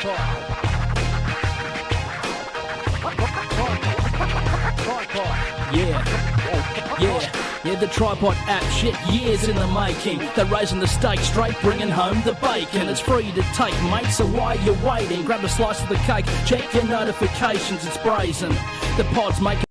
Yeah, the TryPod app, shit, years in the making. They're raising the stakes straight, bringing home the bacon. It's free to take, mate, so why you waiting? Grab a slice of the cake, check your notifications, it's brazen. The pod's making...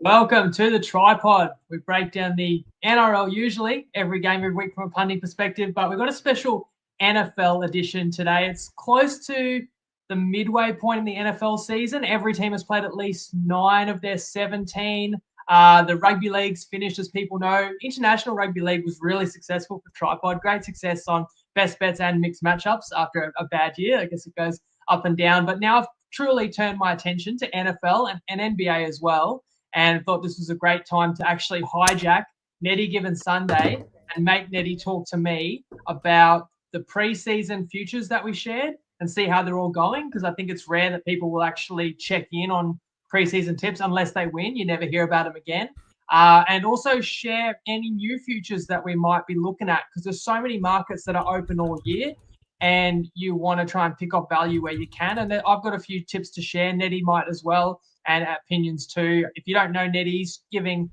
Welcome to the TryPod. We break down the NRL usually, every game, every week from a punting perspective, but we've got a special NFL edition today. It's close to the midway point in the NFL season. Every team has played at least 9 of their 17. The rugby league's finished, as people know. International rugby league was really successful for TryPod. Great success on best bets and mixed matchups after a bad year. I guess it goes up and down. But now I've truly turned my attention to NFL and NBA as well, and thought this was a great time to actually hijack Neddy Given Sunday and make Neddy talk to me about the preseason futures that we shared and see how they're all going, because I think it's rare that people will actually check in on preseason tips unless they win. You never hear about them again. And also share any new futures that we might be looking at, because there's so many markets that are open all year and you want to try and pick up value where you can. And I've got a few tips to share. Neddy might as well, and opinions too. If you don't know, Neddy's giving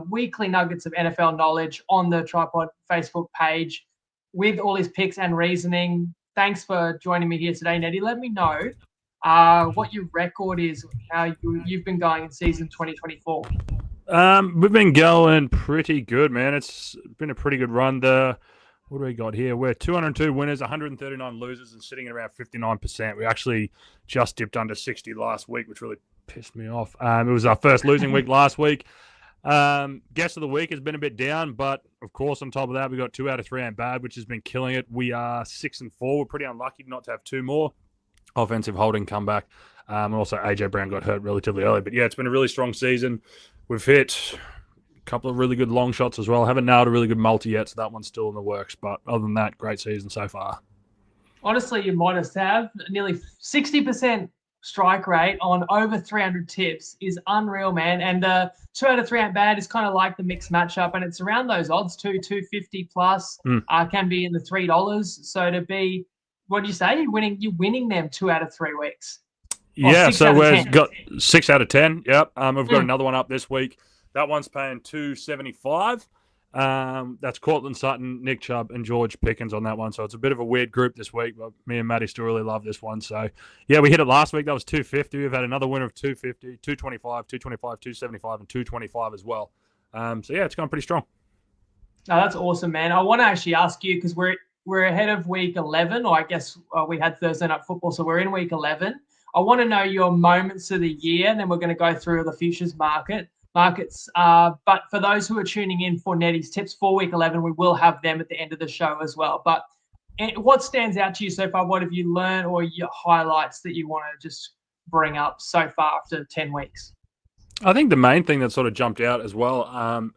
weekly nuggets of NFL knowledge on the TryPod Facebook page with all his picks and reasoning. Thanks for joining me here today, Neddy. Let me know what your record is, how you've been going in season 2024. We've been going pretty good, man. It's been a pretty good run. What do we got here? We're 202 winners, 139 losers, and sitting at around 59%. We actually just dipped under 60 last week, which really pissed me off. It was our first losing week last week. Guess of the week has been a bit down, but of course, on top of that, we got 2 out of 3 ain't bad, which has been killing it. We are 6-4. We're pretty unlucky not to have 2 more. Offensive holding comeback. And also AJ Brown got hurt relatively early. But yeah, it's been a really strong season. We've hit a couple of really good long shots as well. Haven't nailed a really good multi yet, so that one's still in the works. But other than that, great season so far. Honestly, you might have nearly 60% strike rate on over 300 tips is unreal, man. And 2 out of 3 ain't bad is kind of like the mixed matchup, and it's around those odds too, 250 plus, can be in the $3. So to be, what do you say? You're winning them 2 out of 3 weeks. Yeah, so we've got 6 out of 10. Yep. We've got another one up this week. That one's paying $275. That's Cortland Sutton, Nick Chubb, and George Pickens on that one. So it's a bit of a weird group this week, but me and Maddie still really love this one. So yeah, we hit it last week. That was 250. We've had another winner of 250, 225, 225, 275, and 225 as well. So yeah, it's gone pretty strong. Oh, that's awesome, man. I want to actually ask you, because we're ahead of week 11, or I guess we had Thursday night football, so we're in week 11. I want to know your moments of the year, and then we're going to go through the futures markets. But for those who are tuning in for Neddy's tips for week 11, we will have them at the end of the show as well. But what stands out to you so far? What have you learned, or your highlights that you want to just bring up so far after 10 weeks? I think the main thing that sort of jumped out as well,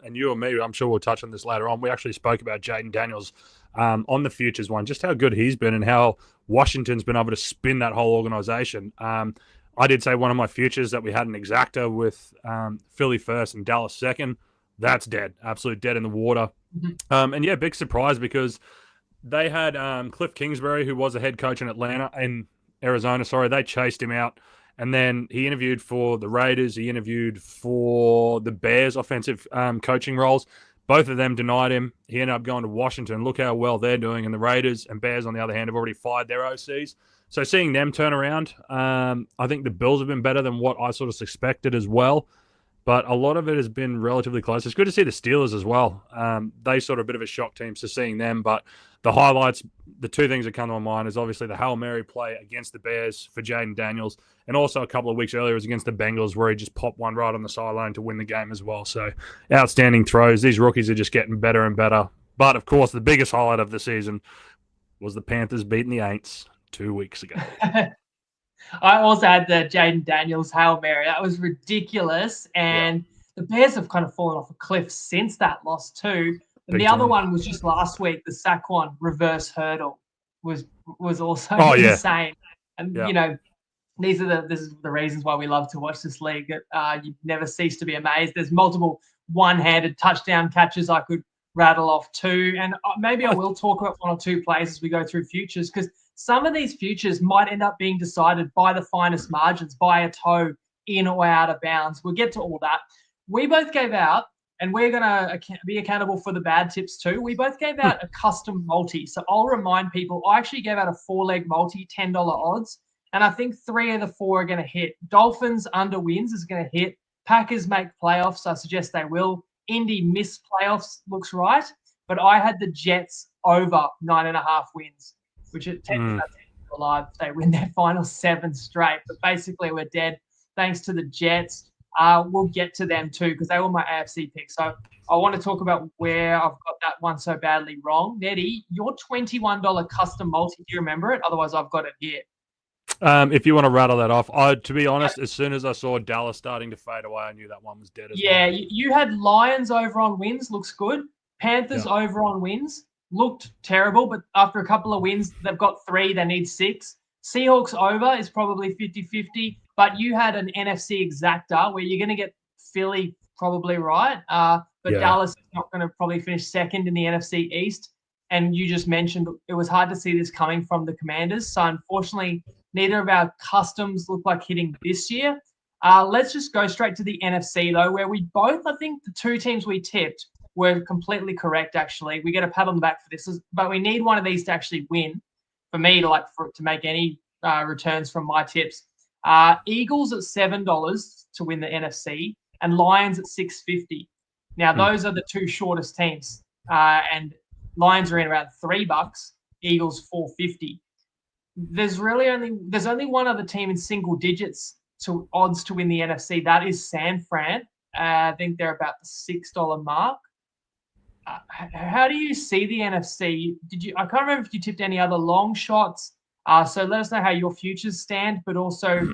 and you and me, I'm sure we'll touch on this later on, we actually spoke about Jaden Daniels on the futures one, just how good he's been and how Washington's been able to spin that whole organization. I did say one of my futures that we had an exacta with Philly first and Dallas second. That's dead, absolute dead in the water. And yeah, big surprise, because they had Cliff Kingsbury, who was a head coach in Arizona. They chased him out. And then he interviewed for the Raiders. He interviewed for the Bears offensive coaching roles. Both of them denied him. He ended up going to Washington. Look how well they're doing. And the Raiders and Bears, on the other hand, have already fired their OCs. So seeing them turn around, I think the Bills have been better than what I sort of suspected as well. But a lot of it has been relatively close. It's good to see the Steelers as well. They sort of a bit of a shock team, so seeing them. But the highlights, the 2 things that come to my mind is obviously the Hail Mary play against the Bears for Jaden Daniels. And also a couple of weeks earlier was against the Bengals, where he just popped one right on the sideline to win the game as well. So outstanding throws. These rookies are just getting better and better. But, of course, the biggest highlight of the season was the Panthers beating the Aints 2 weeks ago. I also had the Jaden Daniels Hail Mary. That was ridiculous. And the Bears have kind of fallen off a cliff since that loss too. And the other one was just last week, the Saquon reverse hurdle was also insane. And, you know, this is the reasons why we love to watch this league. You never cease to be amazed. There's multiple one-handed touchdown catches I could rattle off too. And maybe I will talk about 1 or 2 plays as we go through futures, because some of these futures might end up being decided by the finest margins, by a toe in or out of bounds. We'll get to all that. We both gave out, and we're going to be accountable for the bad tips too. We both gave out a custom multi. So I'll remind people, I actually gave out a 4-leg multi, $10 odds. And I think 3 of the 4 are going to hit. Dolphins under wins is going to hit. Packers make playoffs. I suggest they will. Indy miss playoffs, looks right. But I had the Jets over 9.5 wins, which at 10 alive if they win their final 7 straight. But basically, we're dead thanks to the Jets. We'll get to them too because they were my AFC pick. So I want to talk about where I've got that one so badly wrong. Neddy, your $21 custom multi, do you remember it? Otherwise, I've got it here. If you want to rattle that off, to be honest, as soon as I saw Dallas starting to fade away, I knew that one was dead as well. Yeah, you had Lions over on wins, looks good. Panthers over on wins, looked terrible, but after a couple of wins, they've got 3, they need 6. Seahawks over is probably 50-50, but you had an NFC exacta where you're going to get Philly probably right, but Dallas is not going to probably finish second in the NFC East. And you just mentioned it was hard to see this coming from the Commanders. So unfortunately, neither of our customs look like hitting this year. Let's just go straight to the NFC, though, where we both, I think the 2 teams we tipped were completely correct, actually. We get a pat on the back for this, but we need one of these to actually win for me to make any returns from my tips. Eagles at $7 to win the NFC and Lions at $6.50. Now, those are the 2 shortest teams, and Lions are in around $3, Eagles $4.50. There's only one other team in single digits to odds to win the NFC. That is San Fran. I think they're about the $6 mark. How do you see the NFC? I can't remember if you tipped any other long shots. So let us know how your futures stand, but also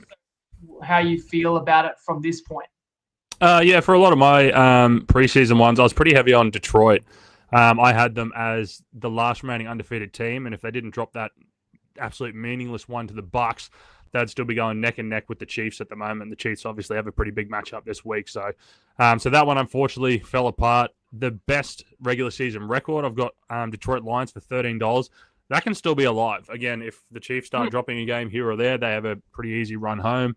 how you feel about it from this point. For a lot of my preseason ones, I was pretty heavy on Detroit. I had them as the last remaining undefeated team, and if they didn't drop that absolute meaningless one to the Bucks, they'd still be going neck and neck with the Chiefs at the moment. The Chiefs obviously have a pretty big matchup this week, so that one unfortunately fell apart. The best regular season record, I've got Detroit Lions for $13. That can still be alive. Again, if the Chiefs start dropping a game here or there, they have a pretty easy run home.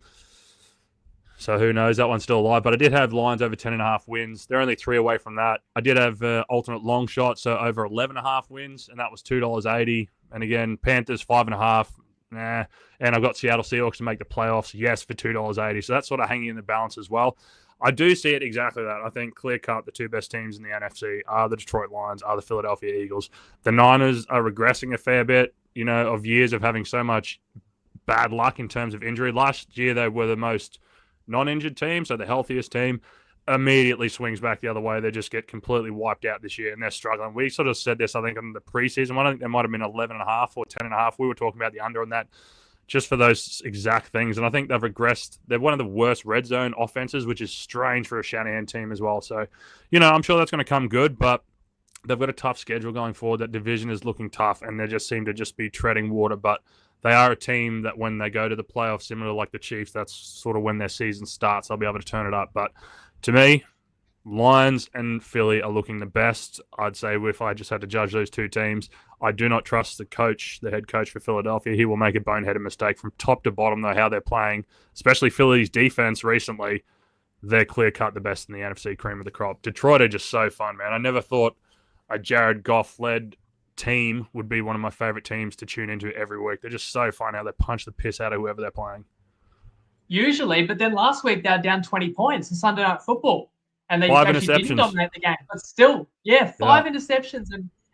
So who knows? That one's still alive. But I did have Lions over 10.5 wins. They're only 3 away from that. I did have alternate long shot, so over 11.5 wins, and that was $2.80. And again, Panthers 5.5. Nah. And I've got Seattle Seahawks to make the playoffs, yes, for $2.80. So that's sort of hanging in the balance as well. I do see it exactly that. I think clear-cut, the 2 best teams in the NFC are the Detroit Lions, are the Philadelphia Eagles. The Niners are regressing a fair bit, of years of having so much bad luck in terms of injury. Last year, they were the most non-injured team, so the healthiest team. Immediately swings back the other way. They just get completely wiped out this year, and they're struggling. We sort of said this, I think, in the preseason one. I think there might have been 11.5 or 10.5. We were talking about the under on that just for those exact things, and I think they've regressed. They're one of the worst red zone offenses, which is strange for a Shanahan team as well. So, I'm sure that's going to come good, but they've got a tough schedule going forward. That division is looking tough, and they just seem to just be treading water, but they are a team that when they go to the playoffs, similar like the Chiefs, that's sort of when their season starts. They'll be able to turn it up. But to me, Lions and Philly are looking the best. I'd say if I just had to judge those 2 teams, I do not trust the head coach for Philadelphia. He will make a boneheaded mistake from top to bottom, though, how they're playing, especially Philly's defense recently. They're clear-cut the best in the NFC, cream of the crop. Detroit are just so fun, man. I never thought a Jared Goff-led team would be one of my favorite teams to tune into every week. They're just so fun how they punch the piss out of whoever they're playing. Usually, but then last week they were down 20 points in Sunday Night Football. And they 5 actually didn't interceptions. Dominate the game. But still, 5 interceptions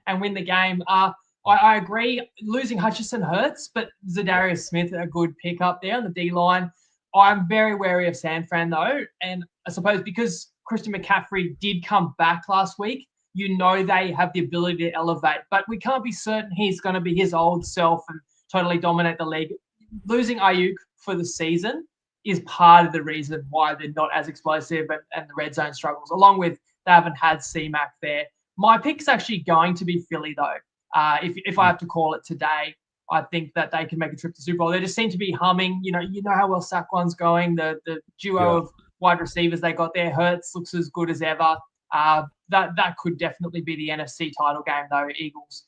and win the game. I agree. Losing Hutchinson hurts, but Zadarius Smith, a good pickup there on the D-line. I'm very wary of San Fran, though. And I suppose because Christian McCaffrey did come back last week, they have the ability to elevate. But we can't be certain he's going to be his old self and totally dominate the league. Losing Ayuk for the season is part of the reason why they're not as explosive and the red zone struggles, along with they haven't had C-Mac there. My pick's actually going to be Philly, though. If I have to call it today, I think that they can make a trip to Super Bowl. They just seem to be humming. You know how well Saquon's going. The duo of wide receivers they got there, Hurts looks as good as ever. That could definitely be the NFC title game, though, Eagles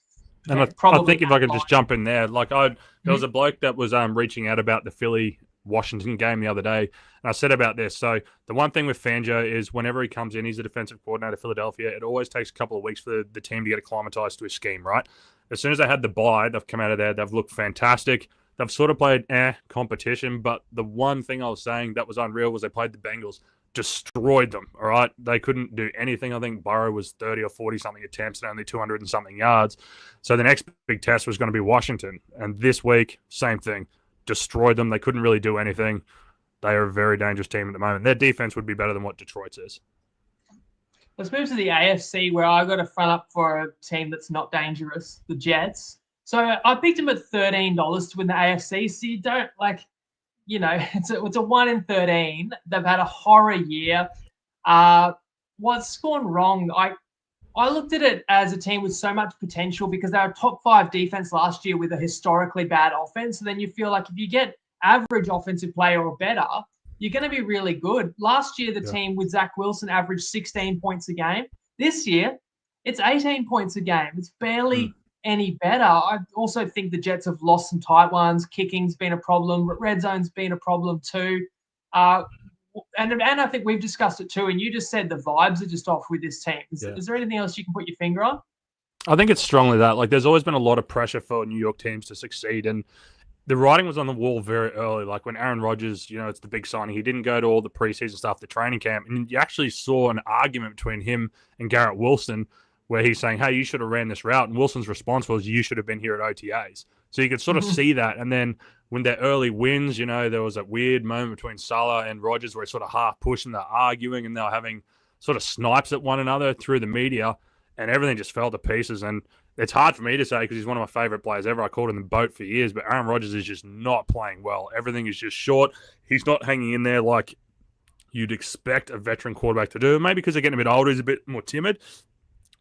And Yeah, I probably think if I can that just jump in there, there was Mhm. a bloke that was reaching out about the Philly Washington game the other day, and I said about this. So the one thing with Fangio is whenever he comes in, he's a defensive coordinator, Philadelphia. It always takes a couple of weeks for the team to get acclimatized to his scheme, right? As soon as they had the bye, they've come out of there. They've looked fantastic. They've sort of played competition, but the one thing I was saying that was unreal was they played the Bengals, destroyed them. All right, they couldn't do anything. I think Burrow was 30 or 40 something attempts and only 200 and something yards. So the next big test was going to be Washington, and this week, same thing, destroyed them. They couldn't really do anything. They are a very dangerous team at the moment. Their defense would be better than what Detroit's is. Let's move to the AFC, where I got a front up for a team that's not dangerous, the Jets. So I picked them at $13 to win the AFC. So you don't it's a 1 in 13. They've had a horror year. What's gone wrong? I looked at it as a team with so much potential because they were top 5 defense last year with a historically bad offense. So then you feel like if you get average offensive play or better, you're going to be really good. Last year, the team with Zach Wilson averaged 16 points a game. This year, it's 18 points a game. It's barely any better. I also think the Jets have lost some tight ones. Kicking's been a problem. Red zone's been a problem too. And I think we've discussed it too. And you just said the vibes are just off with this team. Is there anything else you can put your finger on? I think it's strongly that. Like, there's always been a lot of pressure for New York teams to succeed, and the writing was on the wall very early. Like when Aaron Rodgers, it's the big signing. He didn't go to all the preseason stuff, the training camp, and you actually saw an argument between him and Garrett Wilson, where he's saying, "Hey, you should have ran this route," and Wilson's response was, "You should have been here at OTAs." So you could sort of see that, and then when their early wins, there was that weird moment between Salah and Rodgers where it's sort of half pushing, they're arguing, and they're having sort of snipes at one another through the media, and everything just fell to pieces. And it's hard for me to say because he's one of my favorite players ever. I called him the boat for years, but Aaron Rodgers is just not playing well. Everything is just short. He's not hanging in there like you'd expect a veteran quarterback to do. Maybe because they're getting a bit older, he's a bit more timid.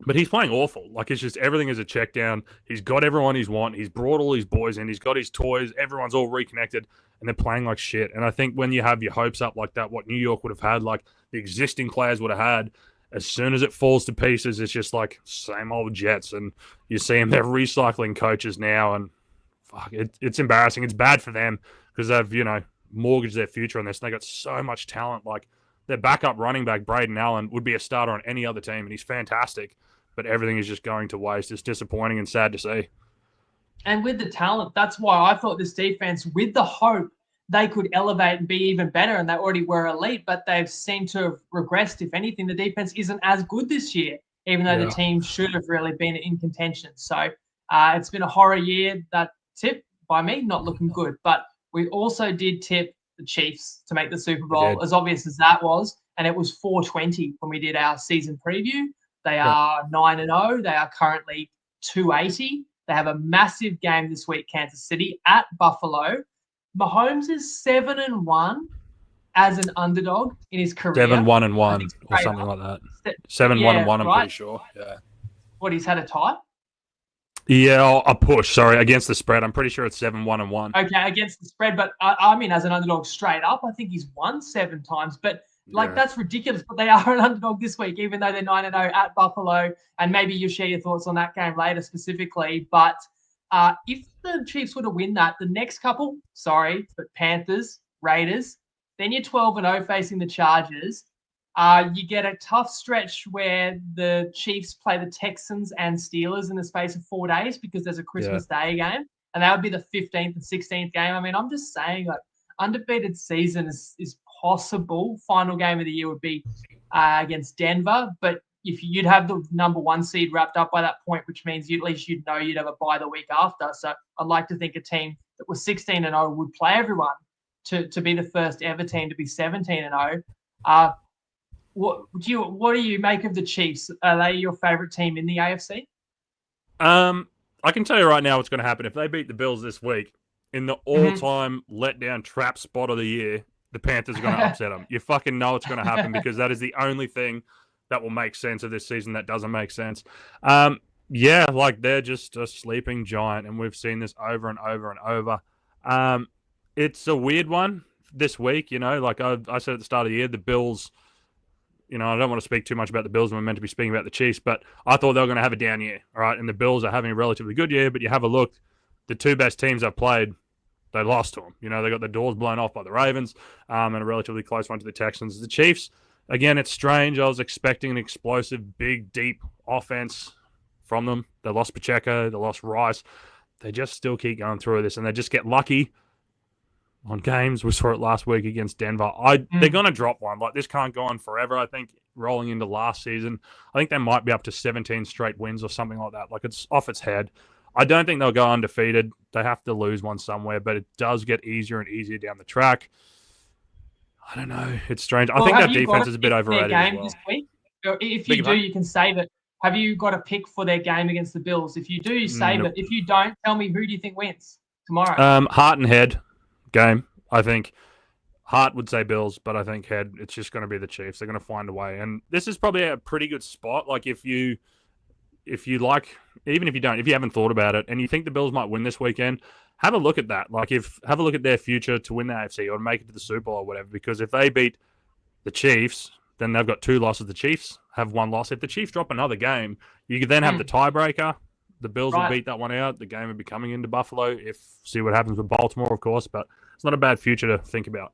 But he's playing awful. Like, it's just everything is a check down. He's got everyone he's want. He's brought all his boys in. He's got his toys. Everyone's all reconnected, and they're playing like shit. And I think when you have your hopes up like that, what New York would have had, like the existing players would have had, as soon as it falls to pieces, it's just like same old Jets. And you see them, they're recycling coaches now, and fuck, it's embarrassing. It's bad for them because they've, mortgaged their future on this. And they got so much talent. Like, their backup running back, Braden Allen, would be a starter on any other team, and he's fantastic. But everything is just going to waste. It's disappointing and sad to see. And with the talent, that's why I thought this defense, with the hope they could elevate and be even better, and they already were elite, but they've seemed to have regressed. If anything, the defense isn't as good this year, even though the team should have really been in contention. So it's been a horror year. That tip by me, not looking good. But we also did tip the Chiefs to make the Super Bowl, as obvious as that was. And it was 420 when we did our season preview. They are 9-0. They are currently 280. They have a massive game this week, Kansas City at Buffalo. Mahomes is 7-1 as an underdog in his career. 7-1-1 or something like that. 7-1-1, I'm pretty sure. Yeah. What, he's had a tie? Yeah, a push. Sorry, against the spread. I'm pretty sure it's 7-1-1. Okay, against the spread, but I mean, as an underdog straight up, I think he's won 7 times. But that's ridiculous. But they are an underdog this week, even though they're 9-0 at Buffalo. And maybe you'll share your thoughts on that game later specifically. But if the Chiefs were to win that, the next couple, but Panthers, Raiders, then you're 12-0 facing the Chargers. You get a tough stretch where the Chiefs play the Texans and Steelers in the space of 4 days because there's a Christmas Day game. And that would be the 15th and 16th game. I mean, I'm just saying, like, undefeated season is possible. Final game of the year would be against Denver. But if you'd have the number 1 seed wrapped up by that point, which means at least you'd know you'd have a bye the week after. So I'd like to think a team that was 16-0 would play everyone to be the first ever team to be 17-0. What do you make of the Chiefs? Are they your favorite team in the AFC? I can tell you right now what's going to happen. If they beat the Bills this week, in the all-time letdown trap spot of the year, the Panthers are going to upset them. You fucking know it's going to happen because that is the only thing that will make sense of this season that doesn't make sense. They're just a sleeping giant, and we've seen this over and over and over. It's a weird one this week, like I said at the start of the year, the Bills, I don't want to speak too much about the Bills when we're meant to be speaking about the Chiefs, but I thought they were going to have a down year, all right? And the Bills are having a relatively good year, but you have a look, the two best teams I've played, they lost to them. They got their doors blown off by the Ravens and a relatively close one to the Texans. The Chiefs, again, it's strange. I was expecting an explosive, big, deep offense from them. They lost Pacheco. They lost Rice. They just still keep going through this, and they just get lucky on games. We saw it last week against Denver. They're going to drop one. Like, this can't go on forever, I think, rolling into last season. I think they might be up to 17 straight wins or something like that. Like, it's off its head. I don't think they'll go undefeated. They have to lose one somewhere, but it does get easier and easier down the track. I don't know. It's strange. I think that defense is a bit overrated as well. This week? If you do, you can save it. Have you got a pick for their game against the Bills? If you do, you save it. If you don't, tell me, who do you think wins tomorrow? Heart and head game. I think heart would say Bills, but I think head, it's just going to be the Chiefs. They're going to find a way. And this is probably a pretty good spot. Like, if you like, even if you don't, if you haven't thought about it and you think the Bills might win this weekend, have a look at that. Like, have a look at their future to win the AFC or make it to the Super Bowl or whatever. Because if they beat the Chiefs, then they've got 2 losses. The Chiefs have 1 loss. If the Chiefs drop another game, you could then have the tiebreaker. The Bills will beat that one out. The game will be coming into Buffalo. See what happens with Baltimore, of course. But it's not a bad future to think about.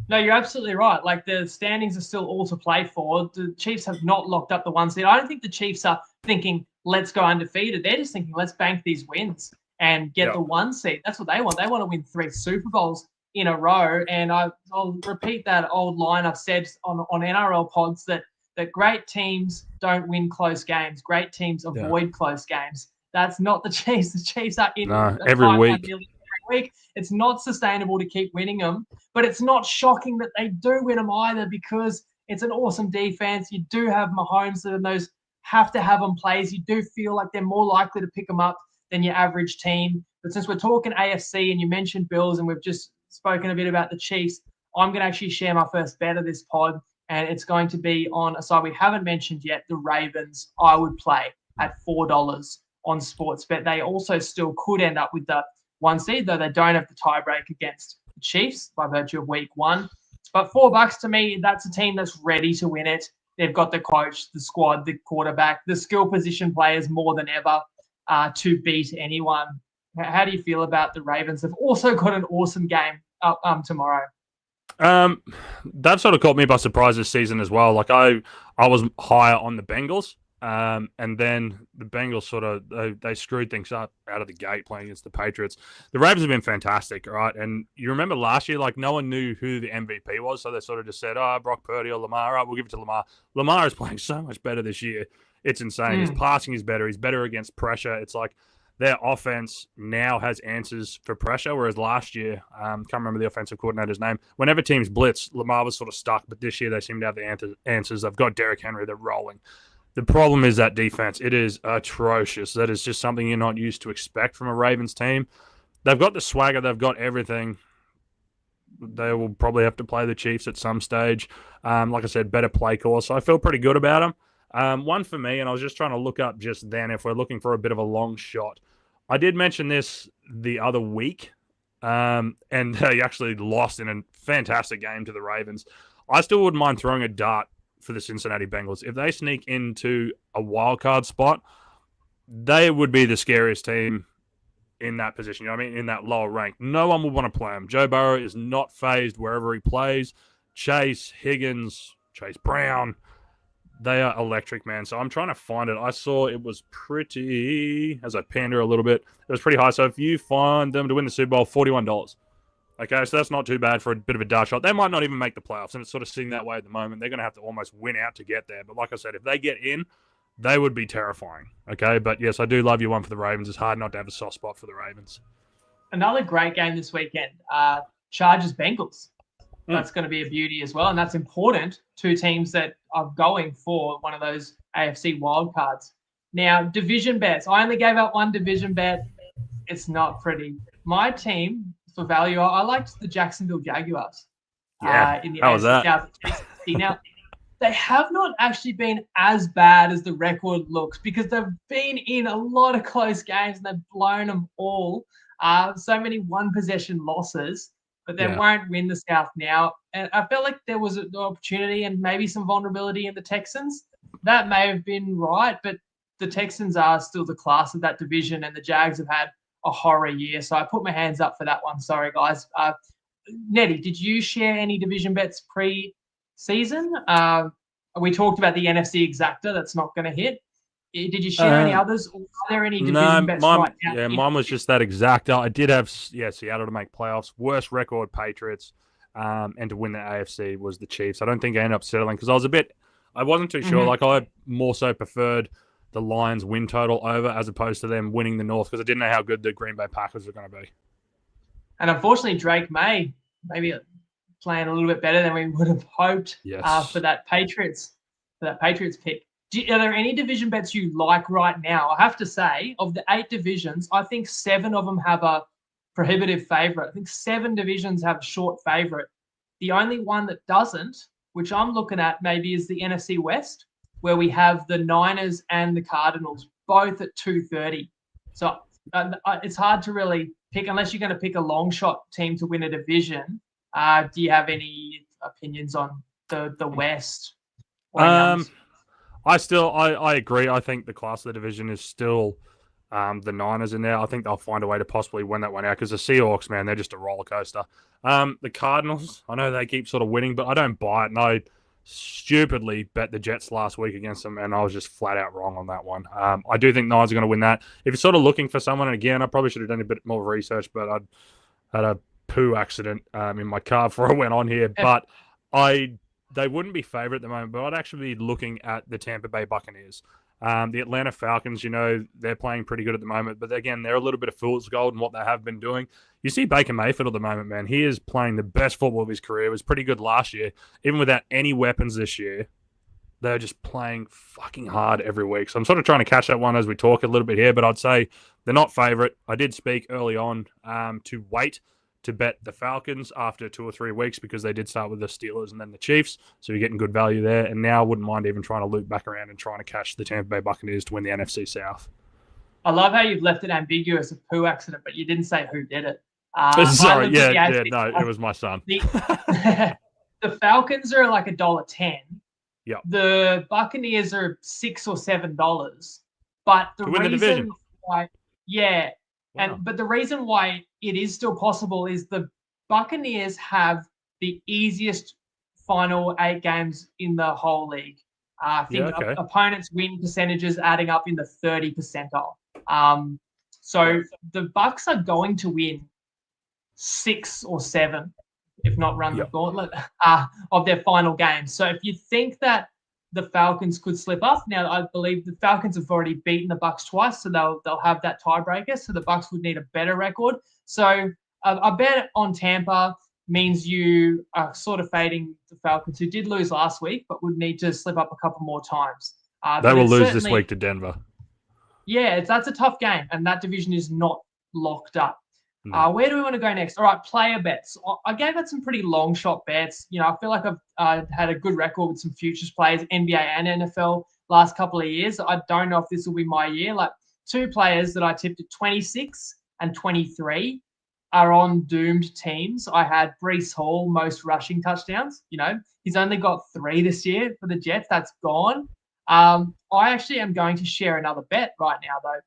No, you're absolutely right. Like, the standings are still all to play for. The Chiefs have not locked up the 1 seed. I don't think the Chiefs are thinking, let's go undefeated. They're just thinking, let's bank these wins and get the 1 seed. That's what they want. They want to win 3 Super Bowls in a row. And I'll repeat that old line I've said on NRL pods that great teams don't win close games. Great teams avoid close games. That's not the Chiefs. The Chiefs are in every week. It's not sustainable to keep winning them, but it's not shocking that they do win them either, because it's an awesome defense. You do have Mahomes that in those have-to-have-them plays. You do feel like they're more likely to pick them up than your average team. But since we're talking AFC and you mentioned Bills and we've just spoken a bit about the Chiefs, I'm going to actually share my first bet of this pod, and it's going to be on a side we haven't mentioned yet, the Ravens. I would play at $4 on Sportsbet. They also still could end up with the 1 seed, though they don't have the tiebreak against the Chiefs by virtue of week 1. But $4 to me, that's a team that's ready to win it. They've got the coach, the squad, the quarterback, the skill position players more than ever to beat anyone. How do you feel about the Ravens? They've also got an awesome game tomorrow. That sort of caught me by surprise this season as well. Like, I was higher on the Bengals. And then the Bengals sort of they screwed things up out of the gate playing against the Patriots. The Ravens have been fantastic, right? And you remember last year, like, no one knew who the MVP was, so they sort of just said, Brock Purdy or Lamar. Right, we'll give it to Lamar. Lamar is playing so much better this year. It's insane. His passing is better. He's better against pressure. It's like their offense now has answers for pressure, whereas last year, can't remember the offensive coordinator's name, whenever teams blitz, Lamar was sort of stuck, but this year they seem to have the answers. They've got Derrick Henry. They're rolling. The problem is that defense. It is atrocious. That is just something you're not used to expect from a Ravens team. They've got the swagger. They've got everything. They will probably have to play the Chiefs at some stage. Like I said, better play call. So I feel pretty good about them. One for me, and I was just trying to look up just then if we're looking for a bit of a long shot. I did mention this the other week, and they actually lost in a fantastic game to the Ravens. I still wouldn't mind throwing a dart for the Cincinnati Bengals. If they sneak into a wild card spot, they would be the scariest team in that position. You know what I mean? In that lower rank. No one would want to play them. Joe Burrow is not phased wherever he plays. Chase, Higgins, Chase Brown, they are electric, man. So I'm trying to find it. I saw it was pretty, as I pander a little bit, it was pretty high. So if you find them to win the Super Bowl, $41. Okay, so that's not too bad for a bit of a dart shot. They might not even make the playoffs, and it's sort of sitting that way at the moment. They're going to have to almost win out to get there. But like I said, if they get in, they would be terrifying. Okay, but yes, I do love your one for the Ravens. It's hard not to have a soft spot for the Ravens. Another great game this weekend, Chargers-Bengals. That's going to be a beauty as well, and that's important. 2 teams that are going for one of those AFC wildcards. Now, division bets. I only gave out 1 division bet. It's not pretty. My team, for value, I liked the Jacksonville Jaguars. Yeah, in the how was that? South. Now, they have not actually been as bad as the record looks, because they've been in a lot of close games and they've blown them all. So many one-possession losses. but they Yeah. won't win the South now. And I felt like there was an opportunity and maybe some vulnerability in the Texans. That may have been right, but the Texans are still the class of that division, and the Jags have had a horror year. So I put my hands up for that one. Sorry, guys. Neddy, did you share any division bets pre-season? We talked about the NFC exacta. That's not going to hit. Did you share any others? Or are there any division bets right now? Yeah, mine was just that exacta. I did have Seattle to make playoffs. Worst record, Patriots, and to win the AFC was the Chiefs. I don't think I ended up settling because I wasn't too sure. Like I more so preferred the Lions win total over as opposed to them winning the North because I didn't know how good the Green Bay Packers were going to be. And unfortunately, Drake May maybe playing a little bit better than we would have hoped for that Patriots pick. Are there any division bets you like right now? I have to say, of the 8 divisions, I think 7 of them have a prohibitive favourite. I think 7 divisions have a short favourite. The only one that doesn't, which I'm looking at maybe, is the NFC West, where we have the Niners and the Cardinals, both at 230. So it's hard to really pick unless you're going to pick a long shot team to win a division. Do you have any opinions on the West? I agree. I think the class of the division is still the Niners in there. I think they'll find a way to possibly win that one out because the Seahawks, man, they're just a roller coaster. The Cardinals, I know they keep sort of winning, but I don't buy it. And I stupidly bet the Jets last week against them, and I was just flat out wrong on that one. I do think Niners are going to win that. If you're sort of looking for someone, and again, I probably should have done a bit more research, but I had a poo accident in my car before I went on here. But they wouldn't be favourite at the moment, but I'd actually be looking at the Tampa Bay Buccaneers. The Atlanta Falcons, they're playing pretty good at the moment, but again, they're a little bit of fool's gold in what they have been doing. You see Baker Mayfield at the moment, man. He is playing the best football of his career. It was pretty good last year. Even without any weapons this year, they're just playing fucking hard every week. So I'm sort of trying to catch that one as we talk a little bit here, but I'd say they're not favourite. I did speak early on to wait to bet the Falcons after 2 or 3 weeks because they did start with the Steelers and then the Chiefs. So you're getting good value there. And now I wouldn't mind even trying to loop back around and trying to catch the Tampa Bay Buccaneers to win the NFC South. I love how you've left it ambiguous, a poo accident, but you didn't say who did it. Sorry, it was my son. The Falcons are like $1.10. Yeah. The Buccaneers are $6 or $7. But the reason why, but the reason why it is still possible is the Buccaneers have the easiest final 8 games in the whole league. I think opponents' win percentages adding up in the 30 percentile. So the Bucs are going to win 6 or 7, if not run the gauntlet, of their final games. So if you think that the Falcons could slip up, now I believe the Falcons have already beaten the Bucs twice, so they'll have that tiebreaker. So the Bucs would need a better record. So a bet on Tampa means you are sort of fading the Falcons, who did lose last week, but would need to slip up a couple more times. They will lose this week to Denver. Yeah, that's a tough game, and that division is not locked up. Where do we want to go next? All right, player bets. I gave out some pretty long shot bets. I feel like I've had a good record with some futures players, NBA and NFL, last couple of years. I don't know if this will be my year. Like 2 players that I tipped at 26 and 23 are on doomed teams. I had Breece Hall, most rushing touchdowns. He's only got 3 this year for the Jets. That's gone. I actually am going to share another bet right now, though.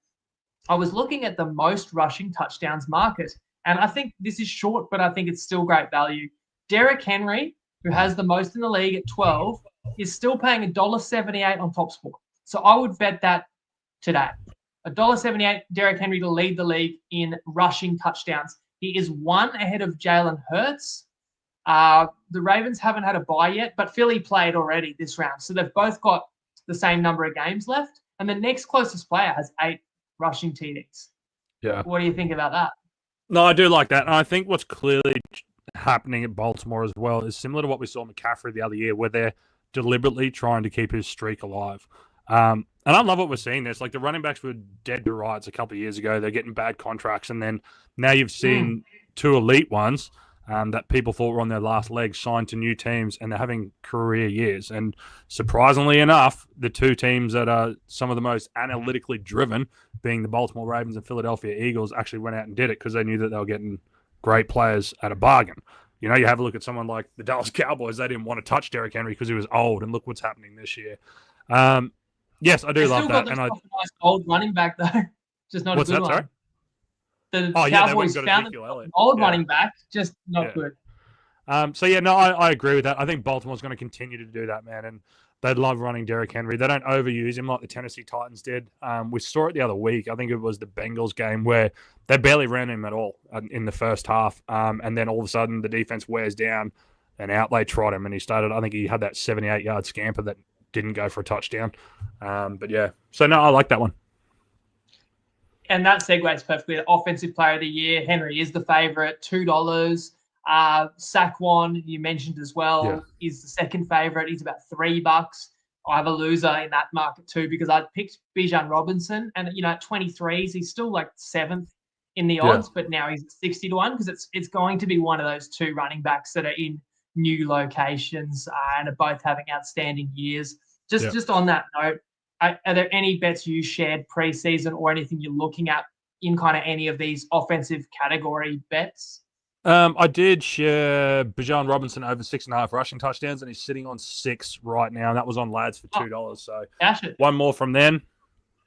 I was looking at the most rushing touchdowns market, and I think this is short, but I think it's still great value. Derrick Henry, who has the most in the league at 12, is still paying $1.78 on TopSport. So I would bet that today. $1.78, Derrick Henry to lead the league in rushing touchdowns. He is 1 ahead of Jalen Hurts. The Ravens haven't had a bye yet, but Philly played already this round. So they've both got the same number of games left. And the next closest player has 8 rushing TDs. Yeah. What do you think about that? No, I do like that. And I think what's clearly happening at Baltimore as well is similar to what we saw McCaffrey the other year, where they're deliberately trying to keep his streak alive. And I love what we're seeing. There's like the running backs were dead to rights a couple of years ago. They're getting bad contracts. And then now you've seen 2 elite ones that people thought were on their last legs signed to new teams, and they're having career years. And surprisingly enough, the 2 teams that are some of the most analytically driven, being the Baltimore Ravens and Philadelphia Eagles, actually went out and did it because they knew that they were getting great players at a bargain. You know, you have a look at someone like the Dallas Cowboys. They didn't want to touch Derrick Henry because he was old, and look what's happening this year. Yes, I do love that. And nice old running back though, just not a good one. Sorry? The Cowboys found an old running back, just not good. I agree with that. I think Baltimore's going to continue to do that, man, and they love running Derrick Henry. They don't overuse him like the Tennessee Titans did. We saw it the other week. I think it was the Bengals game where they barely ran him at all in the first half, and then all of a sudden the defense wears down, and out they trot him, and I think he had that 78-yard scamper that didn't go for a touchdown. So no, I like that one. And that segues perfectly. Offensive Player of the Year, Henry is the favorite, $2. Saquon, you mentioned as well, is the second favorite. He's about $3. I have a loser in that market too because I picked Bijan Robinson, and at 23s, he's still like 7th in the odds, but now he's 60-1 because it's going to be one of those two running backs that are in new locations and are both having outstanding years. Just on that note, are there any bets you shared preseason or anything you're looking at in kind of any of these offensive category bets? I did share Bijan Robinson over 6.5 rushing touchdowns, and he's sitting on 6 right now. And that was on Lads for $2. So one more from then.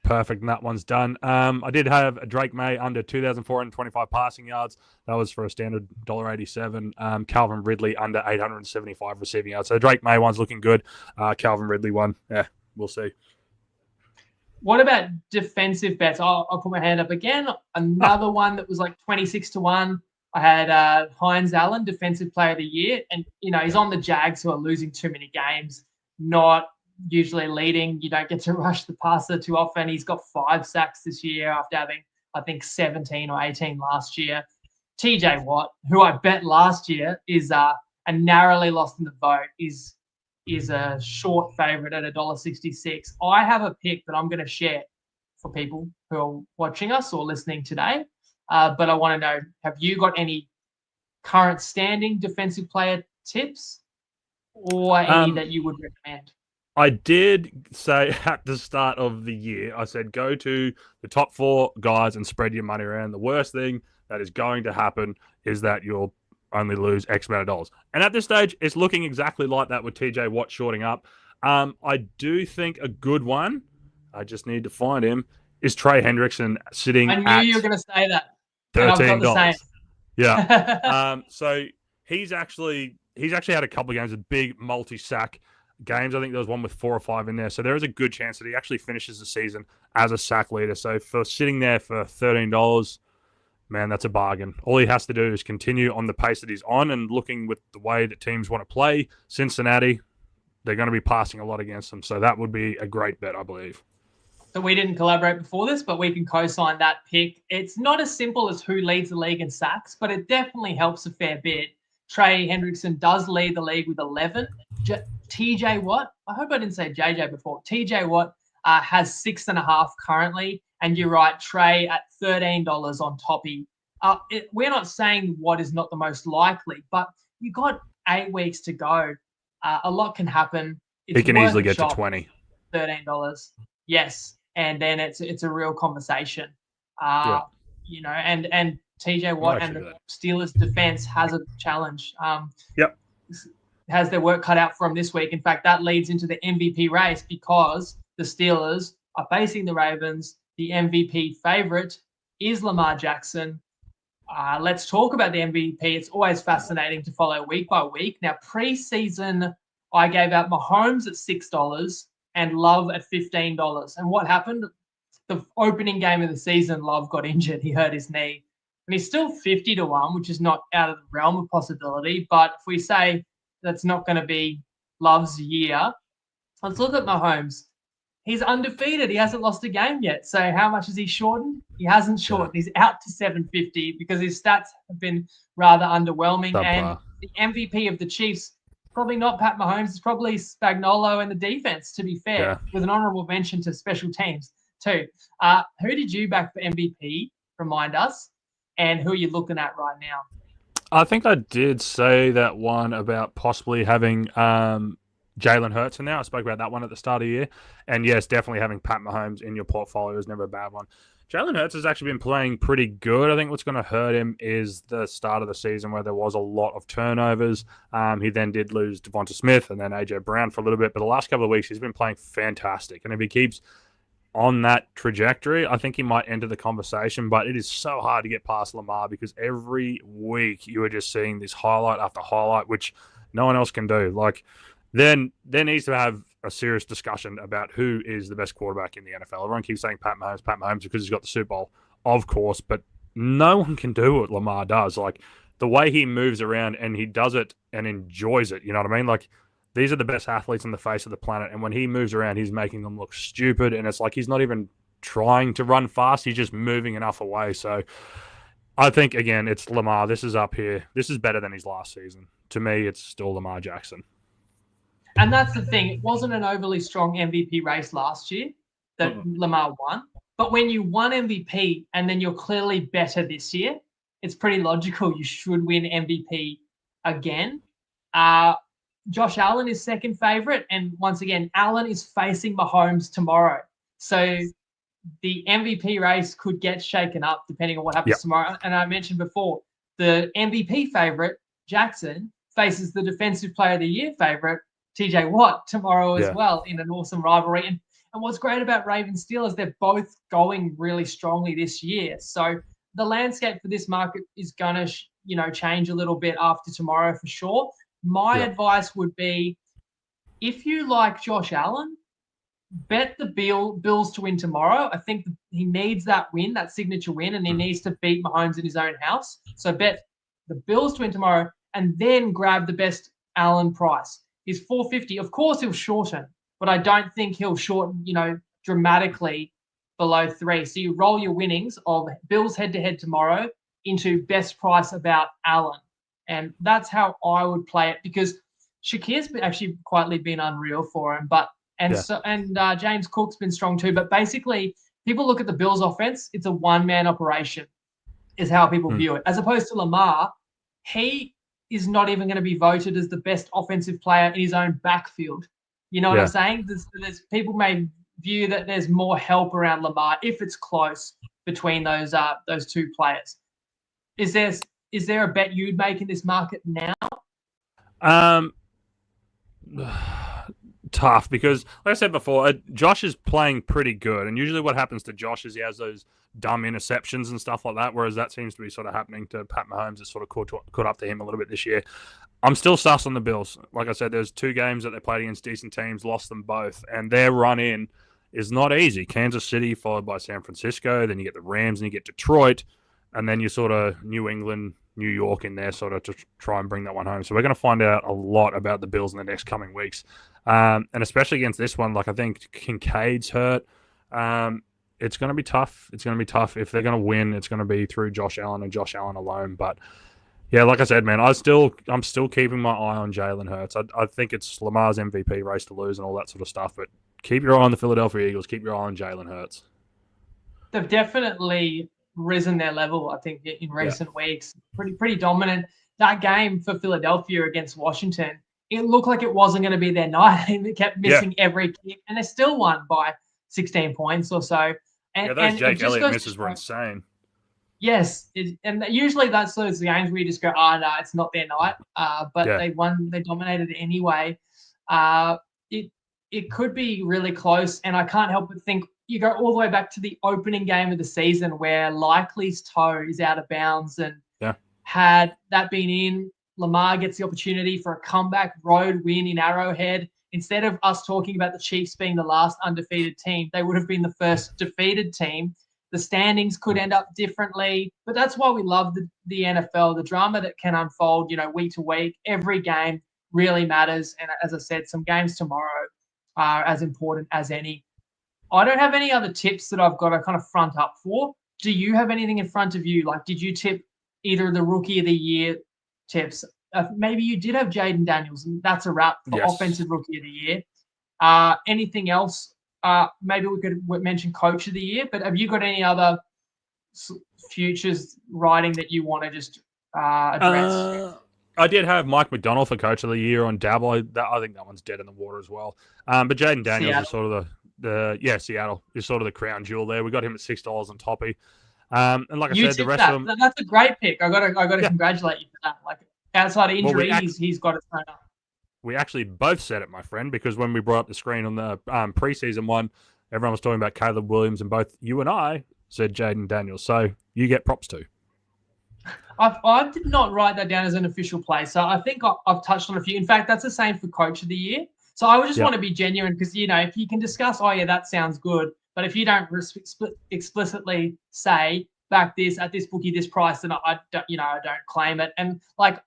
Perfect. And that one's done. I did have a Drake May under 2,425 passing yards. That was for a standard $1.87. Calvin Ridley under 875 receiving yards. So the Drake May one's looking good. Calvin Ridley one. Yeah, we'll see. What about defensive bets? I'll put my hand up again. Another one that was like 26-1. I had Hines Allen, Defensive Player of the Year. And, he's on the Jags who are losing too many games, not usually leading. You don't get to rush the passer too often. He's got 5 sacks this year after having, I think, 17 or 18 last year. TJ Watt, who I bet last year is and narrowly lost in the vote, is a short favorite at $1.66. I have a pick that I'm going to share for people who are watching us or listening today. But I want to know, have you got any current standing defensive player tips or any that you would recommend? I did say at the start of the year, I said, go to the top 4 guys and spread your money around. The worst thing that is going to happen is that you'll only lose X amount of dollars. And at this stage, it's looking exactly like that with TJ Watt shorting up. I do think a good one, I just need to find him, is Trey Hendrickson sitting at I knew you were going to say that. $13. Yeah. So he's actually had a couple of games with big multi-sack games. I think there was one with 4 or 5 in there. So there is a good chance that he actually finishes the season as a sack leader. So for sitting there for $13, man, that's a bargain. All he has to do is continue on the pace that he's on, and looking with the way that teams want to play Cincinnati, they're going to be passing a lot against them. So that would be a great bet, I believe. So we didn't collaborate before this, but we can co-sign that pick. It's not as simple as who leads the league in sacks, but it definitely helps a fair bit. Trey Hendrickson does lead the league with 11. TJ Watt, I hope I didn't say JJ before. TJ Watt has 6.5 currently. And you're right, Trey at $13 on Toppy. We're not saying Watt is not the most likely, but you got 8 weeks to go. A lot can happen. He can easily get to 20. $13. Yes. And then it's a real conversation. And TJ Watt and the Steelers defense has a challenge. Has their work cut out for them this week. In fact, that leads into the MVP race because the Steelers are facing the Ravens. The MVP favorite is Lamar Jackson. Let's talk about the MVP. It's always fascinating to follow week by week. Now, preseason, I gave out Mahomes at $6 and Love at $15. And what happened? The opening game of the season, Love got injured. He hurt his knee. And he's still 50-1, which is not out of the realm of possibility. But if we say that's not going to be Love's year, let's look at Mahomes. He's undefeated. He hasn't lost a game yet. So how much has he shortened? He hasn't shortened. He's out to 750 because his stats have been rather underwhelming. And the MVP of the Chiefs, probably not Pat Mahomes. It's probably Spagnuolo and the defense, to be fair, with an honorable mention to special teams too. Who did you back for MVP? Remind us. And who are you looking at right now? I think I did say that one about possibly having Jalen Hurts in there. I spoke about that one at the start of the year. And yes, definitely having Pat Mahomes in your portfolio is never a bad one. Jalen Hurts has actually been playing pretty good. I think what's going to hurt him is the start of the season where there was a lot of turnovers. He then did lose Devonta Smith and then AJ Brown for a little bit. But the last couple of weeks, he's been playing fantastic. And if he keeps on that trajectory, I think he might enter the conversation. But it is so hard to get past Lamar because every week you are just seeing this highlight after highlight, which no one else can do. Like, then there needs to have a serious discussion about who is the best quarterback in the NFL. Everyone keeps saying Pat Mahomes because he's got the Super Bowl, of course, but no one can do what Lamar does. Like, the way he moves around and he does it and enjoys it, you know what I mean? Like, these are the best athletes on the face of the planet, and when he moves around, he's making them look stupid, and it's like he's not even trying to run fast. He's just moving enough away. So I think, again, it's Lamar. This is up here. This is better than his last season. To me, it's still Lamar Jackson. And that's the thing. It wasn't an overly strong MVP race last year that Lamar won. But when you won MVP and then you're clearly better this year, it's pretty logical you should win MVP again. Josh Allen is second favorite. And once again, Allen is facing Mahomes tomorrow. So the MVP race could get shaken up depending on what happens tomorrow. And I mentioned before, the MVP favorite, Jackson, faces the Defensive Player of the Year favorite, TJ Watt, tomorrow as well in an awesome rivalry. And what's great about Ravens Steelers, they're both going really strongly this year. So the landscape for this market is going to, change a little bit after tomorrow for sure. My advice would be, if you like Josh Allen, bet the Bills to win tomorrow. I think he needs that win, that signature win, and he needs to beat Mahomes in his own house. So bet the Bills to win tomorrow and then grab the best Allen price. He's $450. Of course, he'll shorten, but I don't think he'll shorten, dramatically below 3. So you roll your winnings of Bills head-to-head tomorrow into best price about Allen. And that's how I would play it, because Shakir's actually quietly been unreal for him. James Cook's been strong too. But basically, people look at the Bills offense, it's a one-man operation is how people view it. As opposed to Lamar, he is not even going to be voted as the best offensive player in his own backfield. You know what I'm saying? There's people may view that there's more help around Lamar if it's close between those two players. Is there a bet you'd make in this market now? Tough, because like I said before, Josh is playing pretty good, and usually what happens to Josh is he has those dumb interceptions and stuff like that, whereas that seems to be sort of happening to Pat Mahomes. It's sort of caught up to him a little bit this year. I'm still sus on the Bills. Like I said, there's 2 games that they played against decent teams, lost them both, and their run in is not easy. Kansas City followed by San Francisco, then you get the Rams and you get Detroit, and then you sort of New England, New York in there sort of to try and bring that one home. So we're going to find out a lot about the Bills in the next coming weeks. And especially against this one, like I think Kincaid's hurt. It's going to be tough. It's going to be tough. If they're going to win, it's going to be through Josh Allen and Josh Allen alone. But yeah, like I said, man, I'm still keeping my eye on Jalen Hurts. I think it's Lamar's MVP race to lose and all that sort of stuff. But keep your eye on the Philadelphia Eagles. Keep your eye on Jalen Hurts. They've definitely risen their level, I think, in recent weeks. Pretty dominant. That game for Philadelphia against Washington, it looked like it wasn't going to be their night. They kept missing every kick, and they still won by 16 points or so. And, those Jake Elliott misses were insane. Yes, and usually that's those games where you just go, no, it's not their night. But they won, they dominated anyway. It could be really close, and I can't help but think you go all the way back to the opening game of the season where Likely's toe is out of bounds, and had that been in, Lamar gets the opportunity for a comeback road win in Arrowhead. Instead of us talking about the Chiefs being the last undefeated team, they would have been the first defeated team. The standings could end up differently, but that's why we love the NFL, the drama that can unfold, week to week. Every game really matters. And as I said, some games tomorrow are as important as any. I don't have any other tips that I've got to kind of front up for. Do you have anything in front of you? Like, did you tip either of the Rookie of the Year tips? Maybe you did have Jaden Daniels, and that's a wrap for Offensive Rookie of the Year. Anything else? Maybe we could mention Coach of the Year, but have you got any other futures writing that you want to just address? I did have Mike McDonald for Coach of the Year on Dabble. I think that one's dead in the water as well. But Jaden Daniels is sort of Seattle is sort of the crown jewel there. We got him at $6 on Toppy. And like I You said, the tipped rest that. of them. That's a great pick. I gotta congratulate you for that. Like outside of injury, he's got it thrown up. We actually both said it, my friend, because when we brought up the screen on the preseason one, everyone was talking about Caleb Williams, and both you and I said Jaden Daniels. So you get props too. I did not write that down as an official play, so I think I've touched on a few. In fact, that's the same for Coach of the Year. So I would just want to be genuine because, if you can discuss, that sounds good, but if you don't explicitly say back this at this bookie, this price, then I don't claim it. And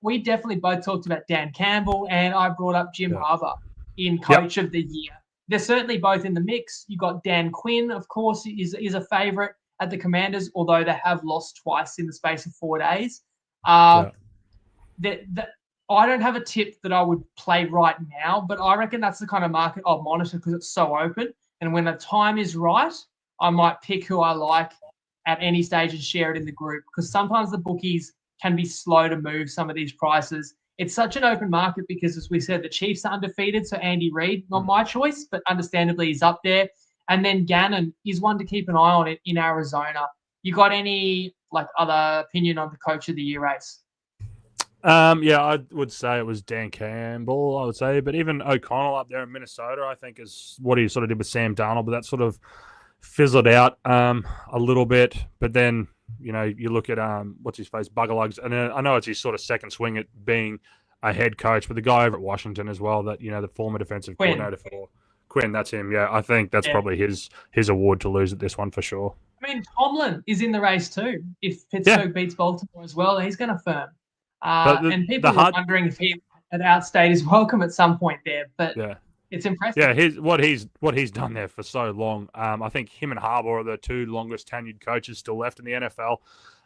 we definitely both talked about Dan Campbell, and I brought up Jim Harbaugh in Coach of the Year. They're certainly both in the mix. You got Dan Quinn, of course, is a favourite at the Commanders, although they have lost twice in the space of 4 days. I don't have a tip that I would play right now, but I reckon that's the kind of market I'll monitor because it's so open. And when the time is right, I might pick who I like at any stage and share it in the group, because sometimes the bookies can be slow to move some of these prices. It's such an open market because, as we said, the Chiefs are undefeated, so Andy Reid, not my choice, but understandably he's up there. And then Gannon is one to keep an eye on it in Arizona. You got any other opinion on the Coach of the Year race? I would say it was Dan Campbell, I would say. But even O'Connell up there in Minnesota, I think, is what he sort of did with Sam Darnold. But that sort of fizzled out a little bit. But then, you look at, what's his face, Buggerlugs. And I know it's his sort of second swing at being a head coach. But the guy over at Washington as well, that, the former defensive coordinator for Quinn, that's him. Yeah, I think that's probably his award to lose at this one for sure. I mean, Tomlin is in the race too. If Pittsburgh beats Baltimore as well, he's going to firm. And people are wondering if he had outstayed his welcome at some point there, but it's impressive. Yeah, what he's done there for so long. I think him and Harbaugh are the two longest tenured coaches still left in the NFL.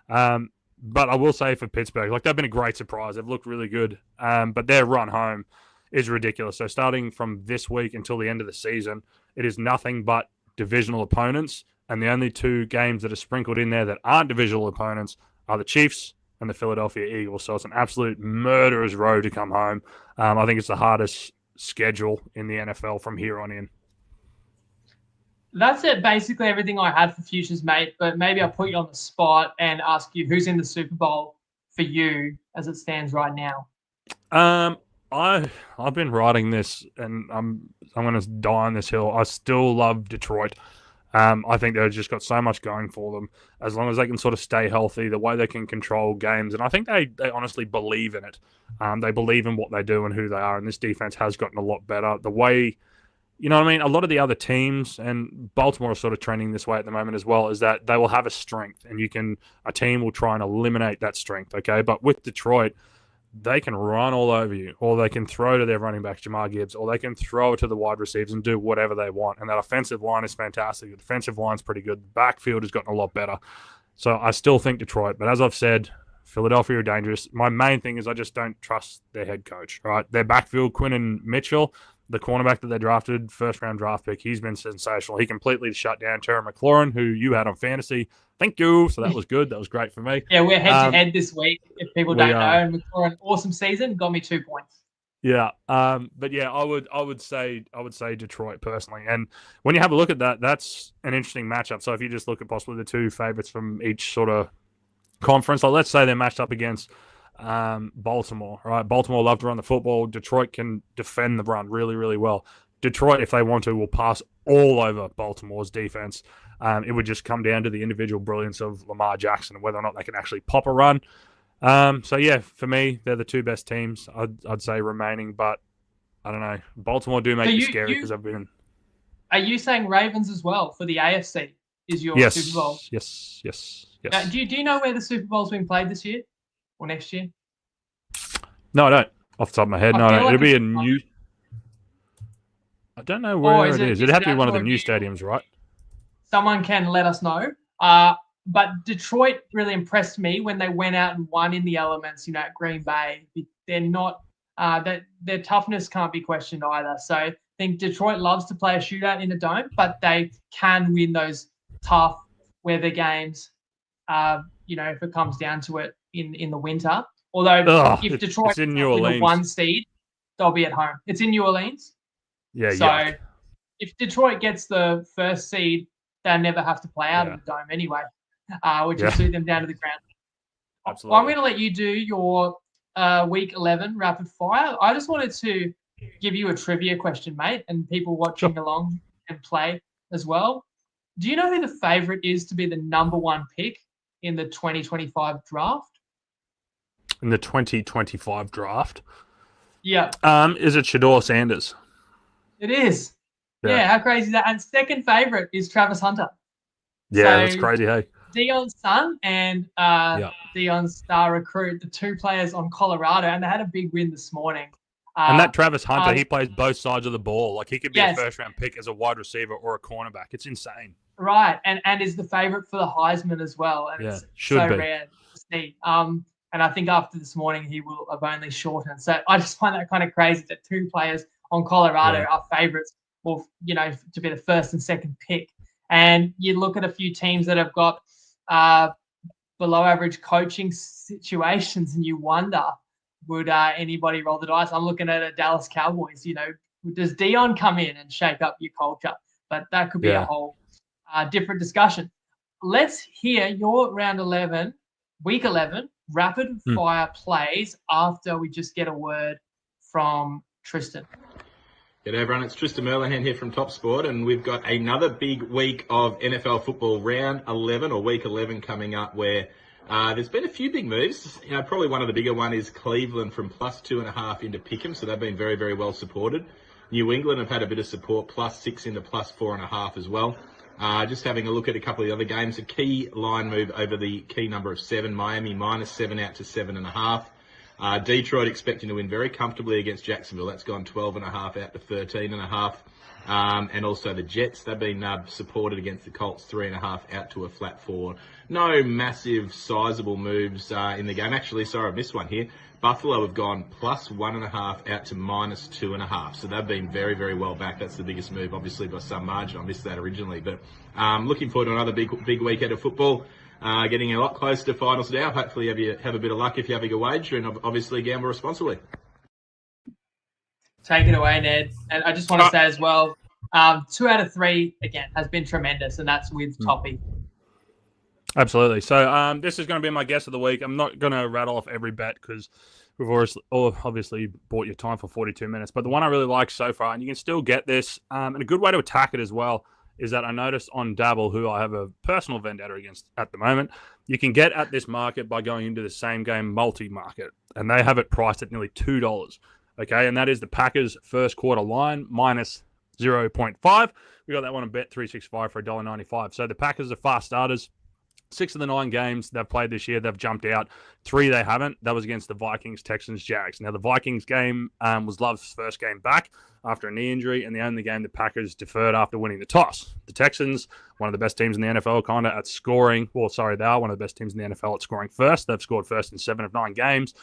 But I will say for Pittsburgh, they've been a great surprise. They've looked really good, but their run home is ridiculous. So starting from this week until the end of the season, it is nothing but divisional opponents, and the only two games that are sprinkled in there that aren't divisional opponents are the Chiefs and the Philadelphia Eagles. So it's an absolute murderer's row to come home. I think it's the hardest schedule in the NFL from here on in. That's it, basically everything I had for futures, mate. But maybe I'll put you on the spot and ask you who's in the Super Bowl for you as it stands right now. I've been writing this, and I'm going to die on this hill. I still love Detroit. I think they've just got so much going for them. As long as they can sort of stay healthy, the way they can control games, and I think they honestly believe in it. They believe in what they do and who they are, and this defense has gotten a lot better. The way, a lot of the other teams, and Baltimore are sort of trending this way at the moment as well, is that they will have a strength, and a team will try and eliminate that strength, okay? But with Detroit, they can run all over you, or they can throw to their running backs, Jamar Gibbs, or they can throw it to the wide receivers and do whatever they want. And that offensive line is fantastic. The defensive line's pretty good. The backfield has gotten a lot better. So I still think Detroit. But as I've said, Philadelphia are dangerous. My main thing is I just don't trust their head coach, right? Their backfield, Quinn and Mitchell, the cornerback that they drafted, first-round draft pick, he's been sensational. He completely shut down Terry McLaurin, who you had on fantasy. Thank you. So that was good. That was great for me. Yeah, we're head-to-head this week, if people don't know. And McLaurin, awesome season, got me 2 points. Yeah, but yeah, I would say Detroit personally. And when you have a look at that, that's an interesting matchup. So if you just look at possibly the two favorites from each sort of conference, let's say they're matched up against Baltimore, right? Baltimore love to run the football. Detroit can defend the run really, really well. Detroit, if they want to, will pass all over Baltimore's defense. It would just come down to the individual brilliance of Lamar Jackson and whether or not they can actually pop a run. So yeah, for me, they're the two best teams I'd say remaining, but I don't know. Baltimore do make me scary because I've been. Are you saying Ravens as well for the AFC? Is your Super Bowl? Yes. Now, do you know where the Super Bowl's been played this year or next year? No, I don't. Off the top of my head, no. It'll be a new. I don't know where it is. It'd have to be one of the new stadiums, right? Someone can let us know. But Detroit really impressed me when they went out and won in the elements, at Green Bay. They're not their toughness can't be questioned either. So I think Detroit loves to play a shootout in a dome, but they can win those tough weather games, if it comes down to it in the winter. Although if Detroit in win the 1 seed, they'll be at home. It's in New Orleans. Yeah, so if Detroit gets the first seed, they'll never have to play out of the Dome anyway, which will suit them down to the ground. Absolutely. Well, I'm going to let you do your Week 11 rapid fire. I just wanted to give you a trivia question, mate, and people watching along and play as well. Do you know who the favourite is to be the number one pick in the 2025 draft? In the 2025 draft? Yeah. Is it Shador Sanders? It is. Yeah, how crazy is that? And second favourite is Travis Hunter. Yeah, So, that's crazy, hey? Deion's son and Deion's star recruit, the two players on Colorado, and they had a big win this morning. And that Travis Hunter, he plays both sides of the ball. Like, he could be a first-round pick as a wide receiver or a cornerback. It's insane. Right, and is the favourite for the Heisman as well. And it's so rare to see. And I think after this morning, he will have only shortened. So I just find that kind of crazy that two players on Colorado are favourites, or to be the first and second pick. And you look at a few teams that have got below average coaching situations, and you wonder, would anybody roll the dice? I'm looking at a Dallas Cowboys. Does Deion come in and shake up your culture? But that could be a whole different discussion. Let's hear your week 11, rapid fire plays after we just get a word from Tristan. G'day everyone, it's Tristan Merlehan here from Top Sport, and we've got another big week of NFL football, round 11 or week 11 coming up, where there's been a few big moves. Probably one of the bigger one is Cleveland from +2.5 into Pick'em, so they've been very, very well supported. New England have had a bit of support, +6 into +4.5 as well. Just having a look at a couple of the other games, a key line move over the key number of 7, Miami -7 out to 7.5. Detroit expecting to win very comfortably against Jacksonville. That's gone 12.5 out to 13.5. And also the Jets, they've been supported against the Colts 3.5 out to a flat 4. No massive sizable moves in the game. Actually, sorry, I missed one here. Buffalo have gone +1.5 out to -2.5. So they've been very, very well back. That's the biggest move, obviously, by some margin. I missed that originally. But looking forward to another big weekend of football. Getting a lot closer to finals now. Hopefully you have a bit of luck if you're having a wager, and obviously gamble responsibly. Take it away, Ned. And I just want to say as well, 2 out of 3, again, has been tremendous, and that's with Toppy. Absolutely. So this is going to be my guess of the week. I'm not going to rattle off every bet because we've obviously bought your time for 42 minutes. But the one I really like so far, and you can still get this, and a good way to attack it as well, is that I noticed on Dabble, who I have a personal vendetta against at the moment, you can get at this market by going into the same game multi-market, and they have it priced at nearly $2. Okay, and that is the Packers first quarter line -0.5. We got that one on Bet365 for $1.95. So the Packers are fast starters. 6 of the 9 games they've played this year, they've jumped out. 3 they haven't. That was against the Vikings, Texans, Jags. Now, the Vikings game was Love's first game back after a knee injury, and the only game the Packers deferred after winning the toss. The Texans, one of the best teams in the NFL, kind of at scoring. Well, sorry, they are one of the best teams in the NFL at scoring first. They've scored first in 7 of 9 games,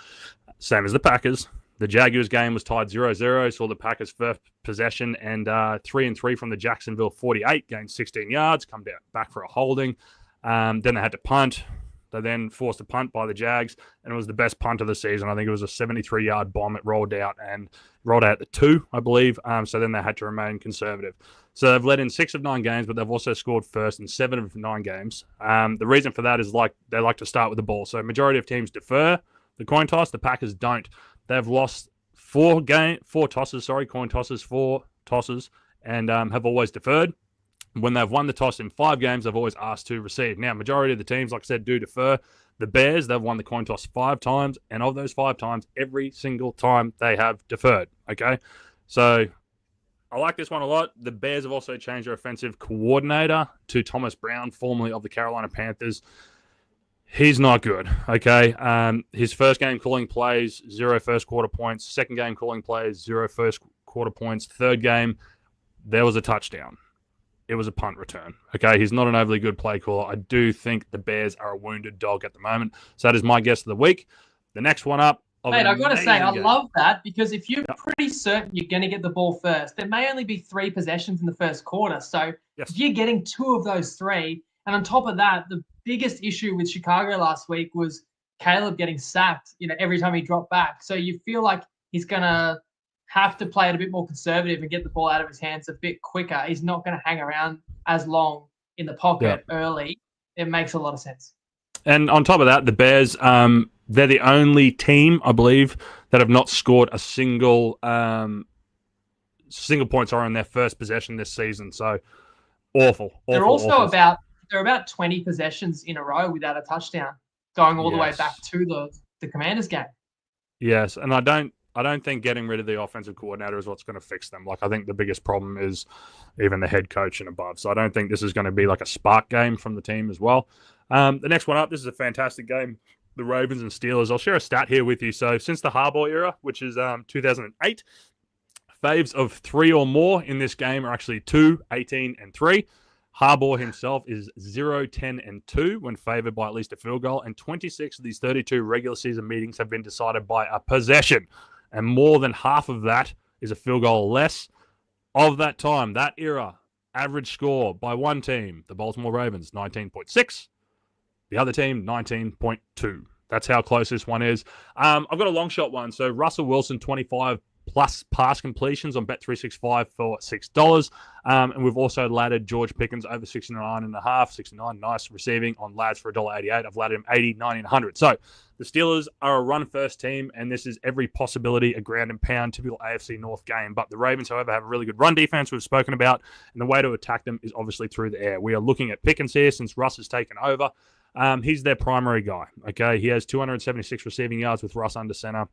same as the Packers. The Jaguars game was tied 0-0, saw the Packers' first possession, and 3-3 from the Jacksonville 48, gained 16 yards, come back for a holding. Then they had to punt. They then forced a punt by the Jags, and it was the best punt of the season. I think it was a 73-yard bomb. It rolled out at the 2, I believe. So then they had to remain conservative. So they've led in 6 of 9 games, but they've also scored first in 7 of 9 games. The reason for that is they like to start with the ball. So majority of teams defer the coin toss. The Packers don't. They've lost 4 tosses, coin tosses, 4 tosses, and have always deferred. When they've won the toss in 5 games, they've always asked to receive. Now, majority of the teams, like I said, do defer. The Bears, they've won the coin toss 5 times, and of those 5 times, every single time they have deferred, okay? So I like this one a lot. The Bears have also changed their offensive coordinator to Thomas Brown, formerly of the Carolina Panthers. He's not good, okay? His first game calling plays, 0 first quarter points. Second game calling plays, 0 first quarter points. Third game, there was a touchdown. It was a punt return. Okay, he's not an overly good play caller. I do think the Bears are a wounded dog at the moment. So that is my guess of the week. The next one up. Mate, I've got to say, I love that because if you're pretty certain you're going to get the ball first, there may only be 3 possessions in the first quarter. So if you're getting 2 of those 3, and on top of that, the biggest issue with Chicago last week was Caleb getting sacked, every time he dropped back. So you feel like he's going to have to play it a bit more conservative and get the ball out of his hands a bit quicker. He's not going to hang around as long in the pocket early. It makes a lot of sense. And on top of that, the Bears, they're the only team, I believe, that have not scored a single points on their first possession this season. So awful. They're also about 20 possessions in a row without a touchdown, going all the way back to the Commanders game. Yes, and I don't think getting rid of the offensive coordinator is what's going to fix them. Like, I think the biggest problem is even the head coach and above. So I don't think this is going to be like a spark game from the team as well. The next one up, this is a fantastic game. The Ravens and Steelers. I'll share a stat here with you. So since the Harbaugh era, which is 2008, faves of 3 or more in this game are actually 2, 18, and 3. Harbaugh himself is 0, 10, and 2 when favored by at least a field goal, and 26 of these 32 regular season meetings have been decided by a possession, and more than half of that is a field goal or less. Of that time, that era, average score by one team, the Baltimore Ravens, 19.6. The other team, 19.2. That's how close this one is. I've got a long shot one. So Russell Wilson, 25 plus pass completions on Bet365 for $6. And we've also laddered George Pickens over 69.5, 69, nice receiving on lads for $1.88. I've laddered him 80, 90, and 100. So the Steelers are a run-first team, and this is every possibility a ground and pound, typical AFC North game. But the Ravens, however, have a really good run defense we've spoken about, and the way to attack them is obviously through the air. We are looking at Pickens here since Russ has taken over. He's their primary guy, okay? He has 276 receiving yards with Russ under center.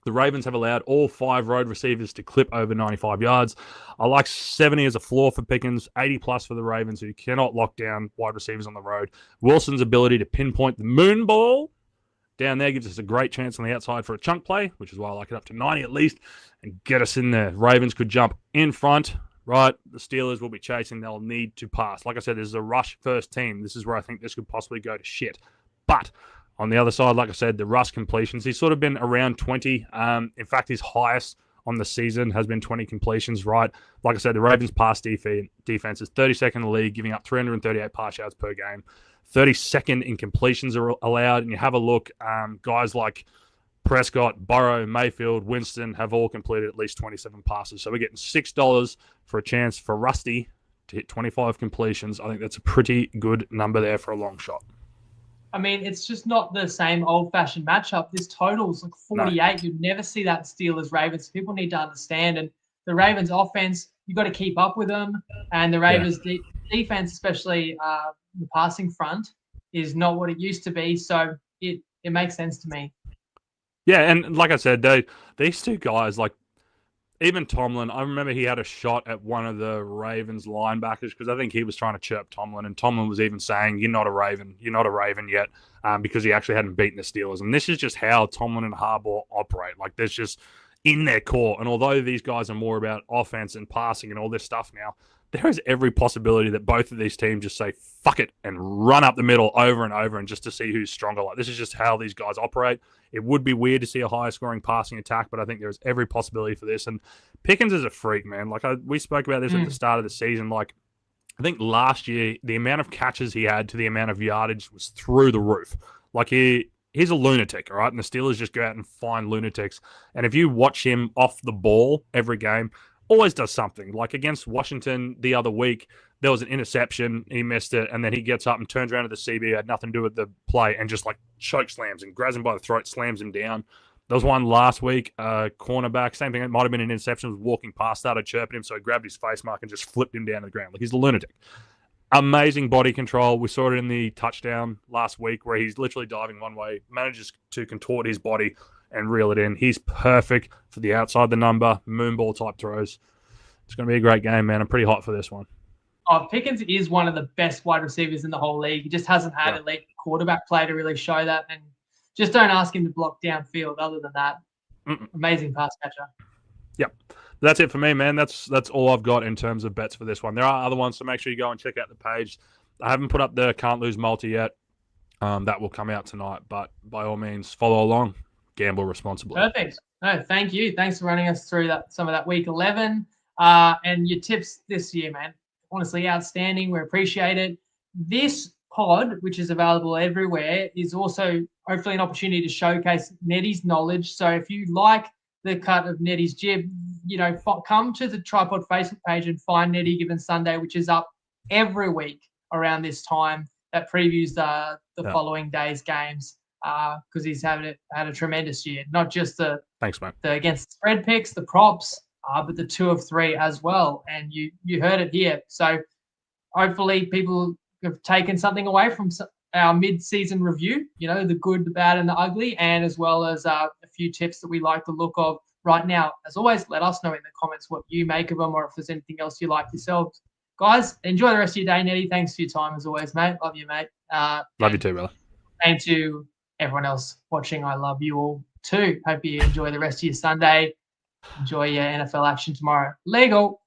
The Ravens have allowed all 5 road receivers to clip over 95 yards. I like 70 as a floor for Pickens, 80 plus for the Ravens, who cannot lock down wide receivers on the road. Wilson's ability to pinpoint the moon ball down there gives us a great chance on the outside for a chunk play, which is why I like it up to 90 at least, and get us in there. Ravens could jump in front, right? The Steelers will be chasing. They'll need to pass. Like I said, this is a rush first team. This is where I think this could possibly go to shit. But on the other side, like I said, the Russ completions, he's sort of been around 20. In fact, his highest on the season has been 20 completions, right? Like I said, the Ravens' pass defense is 32nd in the league, giving up 338 pass yards per game. 32nd in completions are allowed. And you have a look, guys like Prescott, Burrow, Mayfield, Winston have all completed at least 27 passes. So we're getting $6 for a chance for Rusty to hit 25 completions. I think that's a pretty good number there for a long shot. I mean, it's just not the same old-fashioned matchup. This total's like 48. No. You'd never see that Steelers-Ravens. People need to understand. And the Ravens' offense, you've got to keep up with them. And the Ravens' defense, especially the passing front, is not what it used to be. So it makes sense to me. Yeah, and like I said, these two guys, like even Tomlin, I remember he had a shot at one of the Ravens linebackers because I think he was trying to chirp Tomlin, and Tomlin was even saying, you're not a Raven yet, because he actually hadn't beaten the Steelers. And this is just how Tomlin and Harbaugh operate. Like, there's just in their core. And although these guys are more about offense and passing and all this stuff now, there is every possibility that both of these teams just say, fuck it, and run up the middle over and over and just to see who's stronger. Like, this is just how these guys operate. It would be weird to see a higher scoring passing attack, but I think there's every possibility for this. And Pickens is a freak, man. Like, we spoke about this at the start of the season. Like, I think last year, the amount of catches he had to the amount of yardage was through the roof. Like, he's a lunatic, all right? And the Steelers just go out and find lunatics. And if you watch him off the ball every game, always does something. Like against Washington the other week, there was an interception. He missed it, and then he gets up and turns around to the CB, had nothing to do with the play, and just like choke slams and grabs him by the throat, slams him down. There was one last week, cornerback, same thing. It might have been an interception. Was walking past, started chirping him, so he grabbed his face mark and just flipped him down to the ground. Like, he's a lunatic. Amazing body control. We saw it in the touchdown last week where he's literally diving one way, manages to contort his body and reel it in. He's perfect for the outside the number, moonball type throws. It's going to be a great game, man. I'm pretty hot for this one. Oh, Pickens is one of the best wide receivers in the whole league. He just hasn't had elite quarterback play to really show that. And just don't ask him to block downfield other than that. Amazing pass catcher. Yep. That's it for me, man. That's all I've got in terms of bets for this one. There are other ones, so make sure you go and check out the page. I haven't put up the Can't Lose multi yet. That will come out tonight, but by all means, follow along. Gamble responsibly. Perfect. No, thank you. Thanks for running us through some of that week 11. And your tips this year, man. Honestly, outstanding. We appreciate it. This pod, which is available everywhere, is also hopefully an opportunity to showcase Neddy's knowledge. So if you like the cut of Neddy's jib, come to the TryPod Facebook page and find Neddy Given Sunday, which is up every week around this time. That previews the following day's games because he's had a tremendous year. Not just the thanks, mate. The against the spread picks, the props, but the 2 of 3 as well. And you heard it here. So hopefully people have taken something away from our mid-season review, the good, the bad, and the ugly, and as well as a few tips that we like the look of right now. As always, let us know in the comments what you make of them or if there's anything else you like yourselves. Guys, enjoy the rest of your day, Neddy. Thanks for your time as always, mate. Love you, mate. Love you too, brother. And to everyone else watching, I love you all too. Hope you enjoy the rest of your Sunday. Enjoy your NFL action tomorrow. Legal.